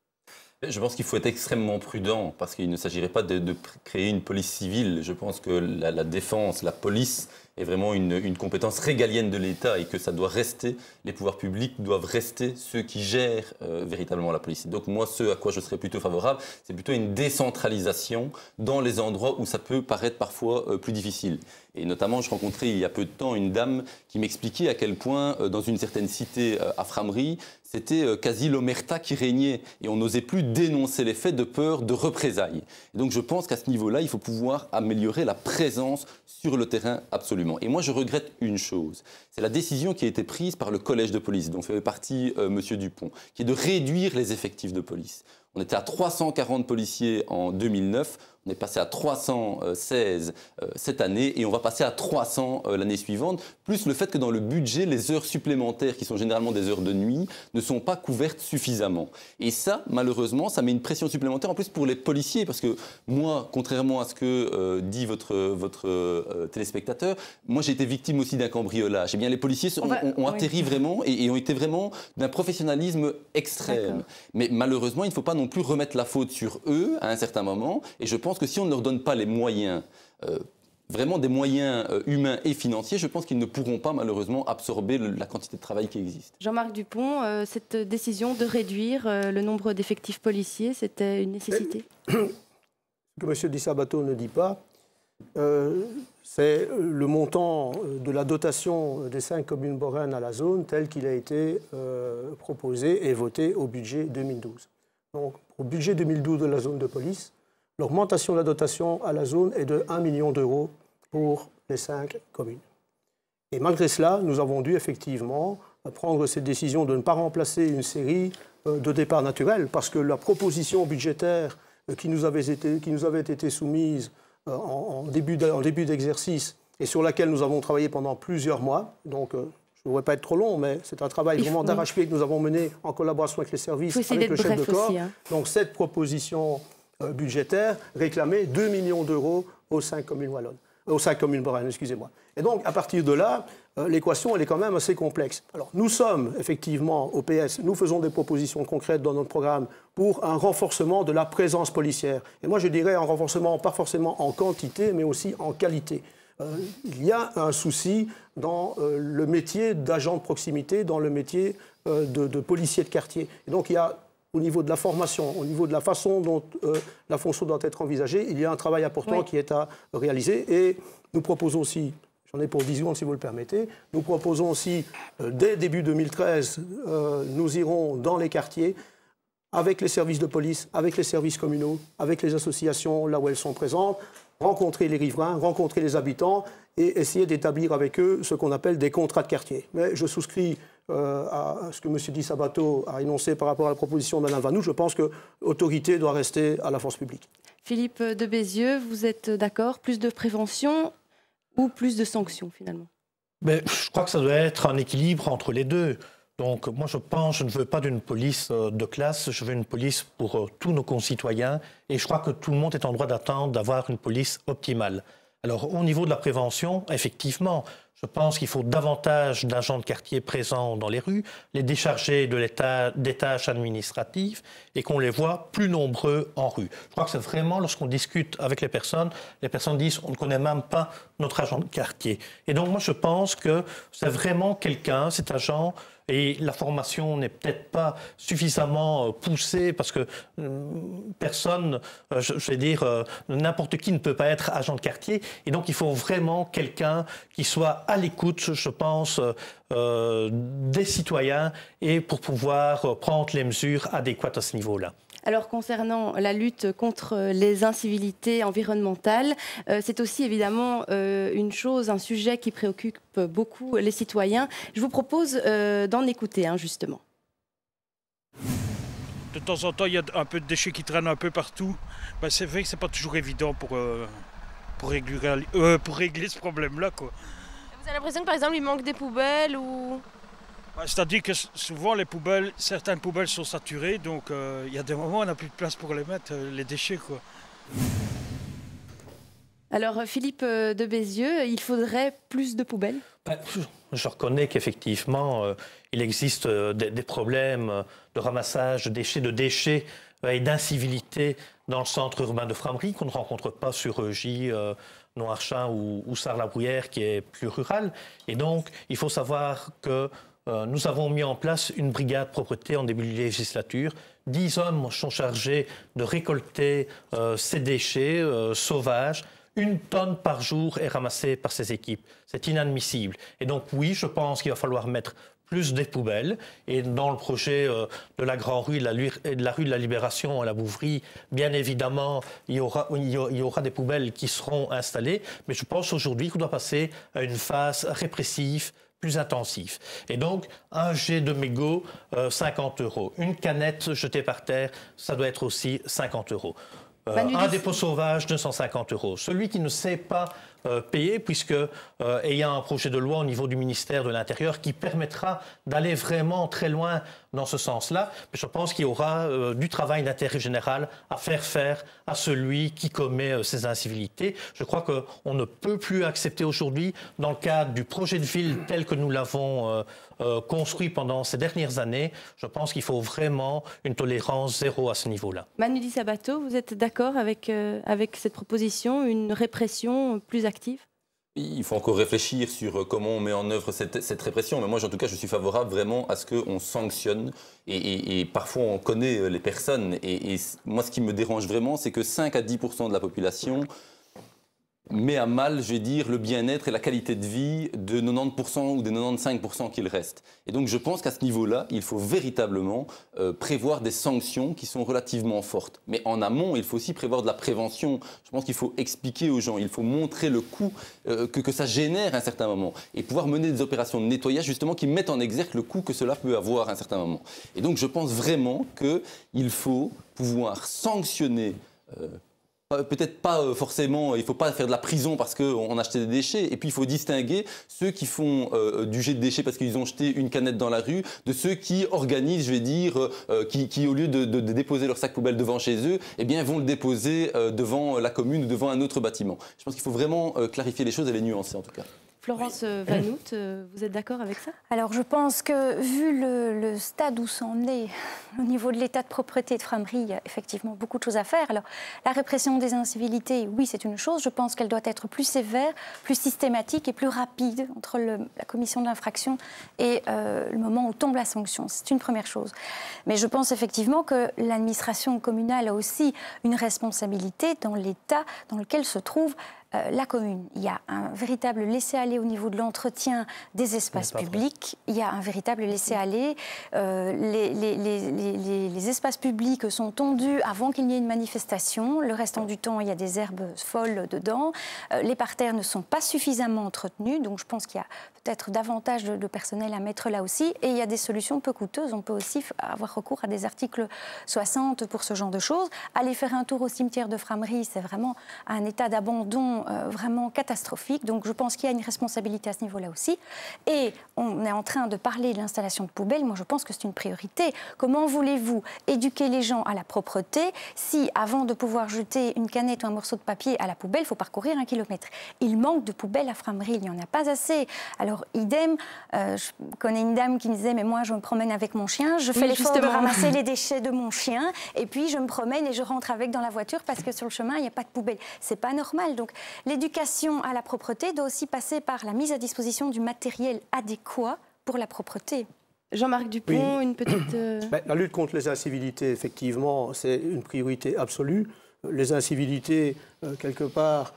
Je pense qu'il faut être extrêmement prudent parce qu'il ne s'agirait pas de créer une police civile. Je pense que la défense, la police est vraiment une compétence régalienne de l'État et que ça doit rester, les pouvoirs publics doivent rester ceux qui gèrent véritablement la police. Donc moi, ce à quoi je serais plutôt favorable, c'est plutôt une décentralisation dans les endroits où ça peut paraître parfois plus difficile. Et notamment, je rencontrais il y a peu de temps une dame qui m'expliquait à quel point, dans une certaine cité à Frameries, c'était quasi l'omerta qui régnait et on n'osait plus dénoncer les faits de peur de représailles. Et donc je pense qu'à ce niveau-là, il faut pouvoir améliorer la présence sur le terrain absolument. Et moi, je regrette une chose, c'est la décision qui a été prise par le collège de police, dont fait partie M. Dupont, qui est de réduire les effectifs de police. On était à 340 policiers en 2009, on est passé à 316 cette année et on va passer à 300 l'année suivante, plus le fait que dans le budget, les heures supplémentaires, qui sont généralement des heures de nuit, ne sont pas couvertes suffisamment. Et ça, malheureusement, ça met une pression supplémentaire en plus pour les policiers, parce que moi, contrairement à ce que dit votre téléspectateur, moi j'ai été victime aussi d'un cambriolage. Eh bien, les policiers ont atterri vraiment et ont été vraiment d'un professionnalisme extrême. Mais malheureusement, il ne faut pas non plus remettre la faute sur eux à un certain moment, et je pense que si on ne leur donne pas les moyens, vraiment des moyens humains et financiers, je pense qu'ils ne pourront pas malheureusement absorber la quantité de travail qui existe. Jean-Marc Dupont, cette décision de réduire le nombre d'effectifs policiers, c'était une nécessité? Ce que M. Di Sabato ne dit pas, c'est le montant de la dotation des 5 communes boraines à la zone tel qu'il a été proposé et voté au budget 2012. Donc, au budget 2012 de la zone de police, l'augmentation de la dotation à la zone est de 1 million d'euros pour les 5 communes. Et malgré cela, nous avons dû effectivement prendre cette décision de ne pas remplacer une série de départs naturels, parce que la proposition budgétaire qui nous avait été soumise en début d'exercice et sur laquelle nous avons travaillé pendant plusieurs mois, donc je ne voudrais pas être trop long, mais c'est un travail vraiment d'arrache-pied que nous avons mené en collaboration avec les services, avec le chef de corps. Aussi, hein. Donc cette proposition budgétaire réclamait 2 millions d'euros aux 5 communes wallonnes, aux 5 communes boraines, excusez-moi. Et donc, à partir de là, l'équation, elle est quand même assez complexe. Alors, nous sommes, effectivement, au PS, nous faisons des propositions concrètes dans notre programme pour un renforcement de la présence policière. Et moi, je dirais un renforcement, pas forcément en quantité, mais aussi en qualité. Il y a un souci dans le métier d'agent de proximité, dans le métier de policier de quartier. Et donc, il y a au niveau de la formation, au niveau de la façon dont la fonction doit être envisagée, il y a un travail important qui est à réaliser. Et nous proposons aussi, j'en ai pour 10 secondes si vous le permettez, nous proposons aussi, dès début 2013, nous irons dans les quartiers avec les services de police, avec les services communaux, avec les associations là où elles sont présentes, rencontrer les riverains, rencontrer les habitants et essayer d'établir avec eux ce qu'on appelle des contrats de quartier. Mais je souscris à ce que M. Di Sabato a énoncé par rapport à la proposition de Mme Vanout. Je pense que l'autorité doit rester à la force publique. Philippe de Bézieux, vous êtes d'accord? Plus de prévention ou plus de sanctions, finalement? Mais je crois que ça doit être un équilibre entre les deux. Donc moi je ne veux pas d'une police de classe, je veux une police pour tous nos concitoyens et je crois que tout le monde est en droit d'attendre d'avoir une police optimale. Alors au niveau de la prévention, effectivement, je pense qu'il faut davantage d'agents de quartier présents dans les rues, les décharger des tâches administratives et qu'on les voit plus nombreux en rue. Je crois que c'est vraiment, lorsqu'on discute avec les personnes disent on ne connaît même pas notre agent de quartier. Et donc moi je pense que c'est vraiment quelqu'un, cet agent, et la formation n'est peut-être pas suffisamment poussée parce que personne, je vais dire, n'importe qui ne peut pas être agent de quartier. Et donc il faut vraiment quelqu'un qui soit à l'écoute, je pense, des citoyens et pour pouvoir prendre les mesures adéquates à ce niveau-là. Alors, concernant la lutte contre les incivilités environnementales, c'est aussi évidemment une chose, un sujet qui préoccupe beaucoup les citoyens. Je vous propose d'en écouter, justement. De temps en temps, il y a un peu de déchets qui traînent un peu partout. Ben, c'est vrai que ce n'est pas toujours évident pour régler ce problème-là, quoi. Vous avez l'impression que, par exemple, il manque des poubelles ou... C'est-à-dire que souvent, certaines poubelles sont saturées, donc il y a des moments où on n'a plus de place pour les mettre, les déchets, quoi. Alors, Philippe de Bézieux, il faudrait plus de poubelles? Je reconnais qu'effectivement, il existe des problèmes de ramassage de déchets et d'incivilité dans le centre urbain de Frameries qu'on ne rencontre pas sur EJ, Noirchin ou Sarre-la-Bruyère, qui est plus rural. Et donc, il faut savoir que nous avons mis en place une brigade propreté en début de législature. 10 hommes sont chargés de récolter ces déchets sauvages. 1 tonne par jour est ramassée par ces équipes. C'est inadmissible. Et donc oui, je pense qu'il va falloir mettre plus des poubelles. Et dans le projet de la Grand Rue et de la rue de la Libération à la Bouvrie, bien évidemment, il y aura des poubelles qui seront installées. Mais je pense aujourd'hui qu'on doit passer à une phase répressive plus intensif. Et donc, un jet de mégot, 50 €. Une canette jetée par terre, ça doit être aussi 50 €. Un dépôt sauvage, 250 €. Celui qui ne sait pas payer, puisque il y a un projet de loi au niveau du ministère de l'Intérieur qui permettra d'aller vraiment très loin dans ce sens-là. Je pense qu'il y aura du travail d'intérêt général à faire à celui qui commet ces incivilités. Je crois qu'on ne peut plus accepter aujourd'hui, dans le cadre du projet de ville tel que nous l'avons construit pendant ces dernières années, je pense qu'il faut vraiment une tolérance zéro à ce niveau-là. Manu Di Sabato, vous êtes d'accord avec cette proposition, une répression plus active ? Il faut encore réfléchir sur comment on met en œuvre cette répression. Mais moi, en tout cas, je suis favorable vraiment à ce qu'on sanctionne. Et parfois, on connaît les personnes. Et moi, ce qui me dérange vraiment, c'est que 5 à 10% de la population met à mal, je vais dire, le bien-être et la qualité de vie de 90% ou des 95% qu'il reste. Et donc, je pense qu'à ce niveau-là, il faut véritablement prévoir des sanctions qui sont relativement fortes. Mais en amont, il faut aussi prévoir de la prévention. Je pense qu'il faut expliquer aux gens, il faut montrer le coût que ça génère à un certain moment et pouvoir mener des opérations de nettoyage, justement, qui mettent en exergue le coût que cela peut avoir à un certain moment. Et donc, je pense vraiment qu'il faut pouvoir sanctionner peut-être pas forcément, il ne faut pas faire de la prison parce qu'on a jeté des déchets. Et puis il faut distinguer ceux qui font du jet de déchets parce qu'ils ont jeté une canette dans la rue de ceux qui organisent, je vais dire, qui au lieu de déposer leur sac poubelle devant chez eux, eh bien vont le déposer devant la commune ou devant un autre bâtiment. Je pense qu'il faut vraiment clarifier les choses et les nuancer en tout cas. Florence Vanout, vous êtes d'accord avec ça? Alors je pense que vu le stade où c'en est, au niveau de l'état de propreté de Frameries, il y a effectivement beaucoup de choses à faire. Alors la répression des incivilités, oui c'est une chose, je pense qu'elle doit être plus sévère, plus systématique et plus rapide entre la commission de l'infraction et le moment où tombe la sanction. C'est une première chose. Mais je pense effectivement que l'administration communale a aussi une responsabilité dans l'état dans lequel se trouve la commune. Il y a un véritable laisser-aller au niveau de l'entretien des espaces publics. Il y a un véritable laisser-aller. Les espaces publics sont tondus avant qu'il n'y ait une manifestation. Le restant du temps, il y a des herbes folles dedans. Les parterres ne sont pas suffisamment entretenus. Donc je pense qu'il y a peut-être davantage de personnel à mettre là aussi. Et il y a des solutions peu coûteuses. On peut aussi avoir recours à des articles 60 pour ce genre de choses. Aller faire un tour au cimetière de Frameries, c'est vraiment un état d'abandon vraiment catastrophique. Donc je pense qu'il y a une responsabilité à ce niveau-là aussi. Et on est en train de parler de l'installation de poubelles. Moi, je pense que c'est une priorité. Comment voulez-vous éduquer les gens à la propreté si, avant de pouvoir jeter une canette ou un morceau de papier à la poubelle, il faut parcourir 1 kilomètre? Il manque de poubelles à Frameries. Il n'y en a pas assez. Alors, idem, je connais une dame qui me disait « Mais moi, je me promène avec mon chien. Je fais l'effort de ramasser les déchets de mon chien. Et puis, je me promène et je rentre avec dans la voiture parce que sur le chemin, il n'y a pas de poubelle. » C'est pas normal. Donc, l'éducation à la propreté doit aussi passer par la mise à disposition du matériel adéquat pour la propreté. Jean-Marc Dupont, oui. Une petite... La lutte contre les incivilités, effectivement, c'est une priorité absolue. Les incivilités, quelque part,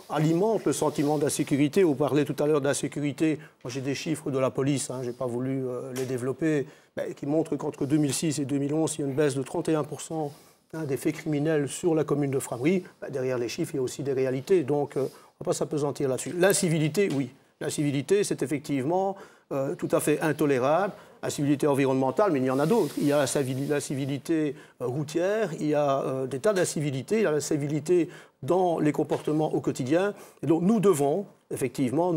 alimentent le sentiment d'insécurité. Vous parlez tout à l'heure d'insécurité. Moi, j'ai des chiffres de la police, je n'ai pas voulu les développer, qui montrent qu'entre 2006 et 2011, il y a une baisse de 31% des faits criminels sur la commune de Frameries. Derrière les chiffres, il y a aussi des réalités. Donc, on ne va pas s'appesantir là-dessus. L'incivilité, oui. L'incivilité, c'est effectivement tout à fait intolérable. Incivilité environnementale, mais il y en a d'autres. Il y a l'incivilité routière, il y a des tas d'incivilités, il y a l'incivilité dans les comportements au quotidien. Et donc nous devons, effectivement,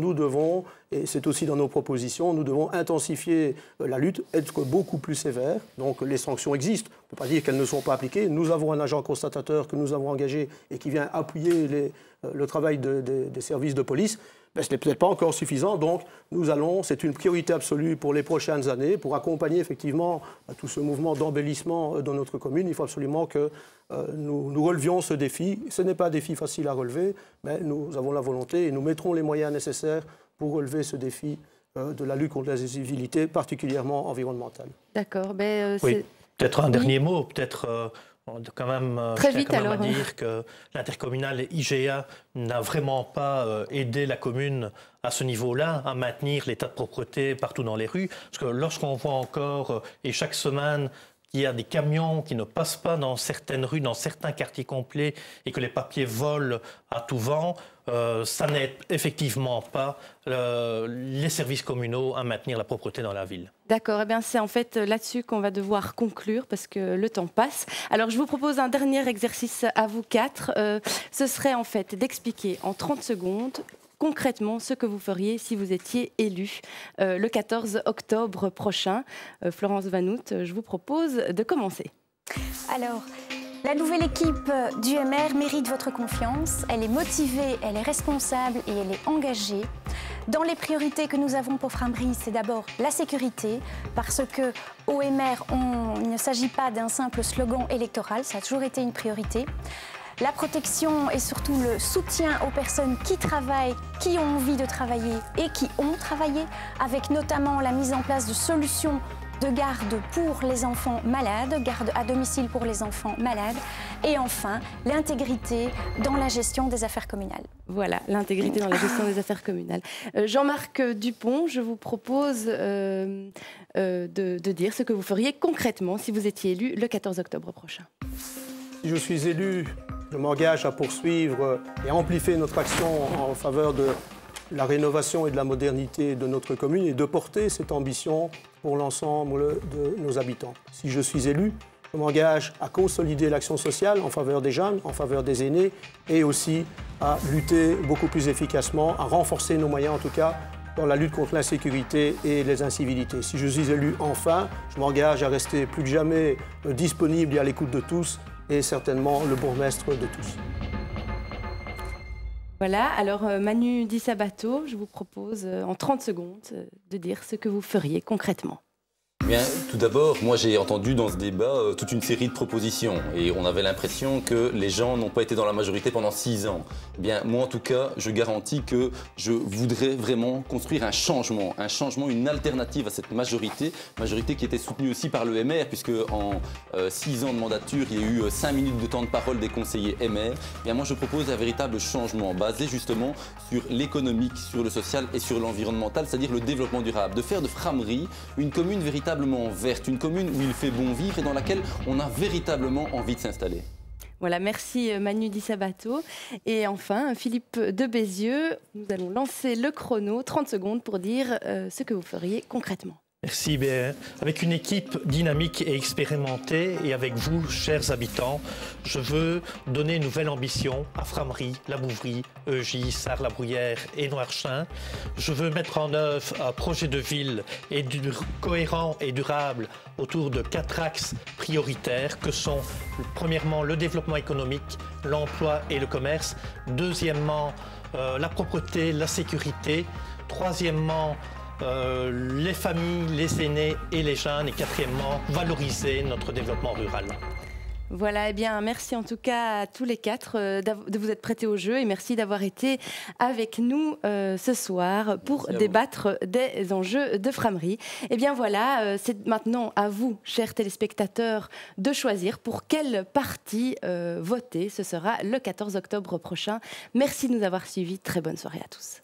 et c'est aussi dans nos propositions, nous devons intensifier la lutte, être beaucoup plus sévères. Donc les sanctions existent, on ne peut pas dire qu'elles ne sont pas appliquées. Nous avons un agent constatateur que nous avons engagé et qui vient appuyer le travail des services de police. Ben, ce n'est peut-être pas encore suffisant, donc c'est une priorité absolue pour les prochaines années, pour accompagner effectivement tout ce mouvement d'embellissement dans notre commune. Il faut absolument que nous relevions ce défi. Ce n'est pas un défi facile à relever, mais nous avons la volonté et nous mettrons les moyens nécessaires pour relever ce défi de la lutte contre l'incivilité, particulièrement environnementale. D'accord. Oui, peut-être un dernier mot, peut-être... quand même, Très je vite, tiens quand même alors, à dire que l'intercommunal IGA n'a vraiment pas aidé la commune à ce niveau-là, à maintenir l'état de propreté partout dans les rues. Parce que lorsqu'on voit encore, et chaque semaine, qu'il y a des camions qui ne passent pas dans certaines rues, dans certains quartiers complets, et que les papiers volent à tout vent, ça n'aide effectivement pas les services communaux à maintenir la propreté dans la ville. D'accord, eh bien c'est en fait là-dessus qu'on va devoir conclure parce que le temps passe. Alors je vous propose un dernier exercice à vous quatre. Ce serait en fait d'expliquer en 30 secondes concrètement ce que vous feriez si vous étiez élu le 14 octobre prochain. Florence Vanout, je vous propose de commencer. Alors, la nouvelle équipe du MR mérite votre confiance. Elle est motivée, elle est responsable et elle est engagée. Dans les priorités que nous avons pour Framery, c'est d'abord la sécurité, parce que au MR, il ne s'agit pas d'un simple slogan électoral, ça a toujours été une priorité. La protection et surtout le soutien aux personnes qui travaillent, qui ont envie de travailler et qui ont travaillé, avec notamment la mise en place de solutions de garde pour les enfants malades, garde à domicile pour les enfants malades, et enfin l'intégrité dans la gestion des affaires communales. Voilà, l'intégrité dans la gestion des affaires communales. Jean-Marc Dupont, je vous propose de dire ce que vous feriez concrètement si vous étiez élu le 14 octobre prochain. Si je suis élu, je m'engage à poursuivre et à amplifier notre action en faveur de la rénovation et de la modernité de notre commune et de porter cette ambition pour l'ensemble de nos habitants. Si je suis élu, je m'engage à consolider l'action sociale en faveur des jeunes, en faveur des aînés et aussi à lutter beaucoup plus efficacement, à renforcer nos moyens en tout cas dans la lutte contre l'insécurité et les incivilités. Si je suis élu enfin, je m'engage à rester plus que jamais disponible et à l'écoute de tous et certainement le bourgmestre de tous. Voilà, alors Manu Di Sabato, je vous propose en 30 secondes de dire ce que vous feriez concrètement. Bien, tout d'abord, moi j'ai entendu dans ce débat toute une série de propositions et on avait l'impression que les gens n'ont pas été dans la majorité pendant 6 ans. Bien, moi en tout cas, je garantis que je voudrais vraiment construire un changement, une alternative à cette majorité qui était soutenue aussi par le MR, puisque en 6 ans de mandature, il y a eu 5 minutes de temps de parole des conseillers MR. Bien, moi je propose un véritable changement basé justement sur l'économique, sur le social et sur l'environnemental, c'est-à-dire le développement durable, de faire de Framery une commune véritablement verte, une commune où il fait bon vivre et dans laquelle on a véritablement envie de s'installer. Voilà, merci Manu Di Sabato. Et enfin, Philippe de Bézieux, nous allons lancer le chrono, 30 secondes pour dire ce que vous feriez concrètement. Merci. Avec une équipe dynamique et expérimentée et avec vous, chers habitants, je veux donner une nouvelle ambition à Framery, La Bouvrie, Eugy, Sarre-la-Bruyère et Noirchain. Je veux mettre en œuvre un projet de ville cohérent et durable autour de 4 axes prioritaires que sont premièrement le développement économique, l'emploi et le commerce, deuxièmement la propreté, la sécurité, troisièmement les familles, les aînés et les jeunes, et quatrièmement, valoriser notre développement rural. Voilà, eh bien, merci en tout cas à tous les 4 de vous être prêtés au jeu et merci d'avoir été avec nous ce soir pour débattre des enjeux de Framery. Eh bien voilà, c'est maintenant à vous, chers téléspectateurs, de choisir pour quel parti voter. Ce sera le 14 octobre prochain. Merci de nous avoir suivis. Très bonne soirée à tous.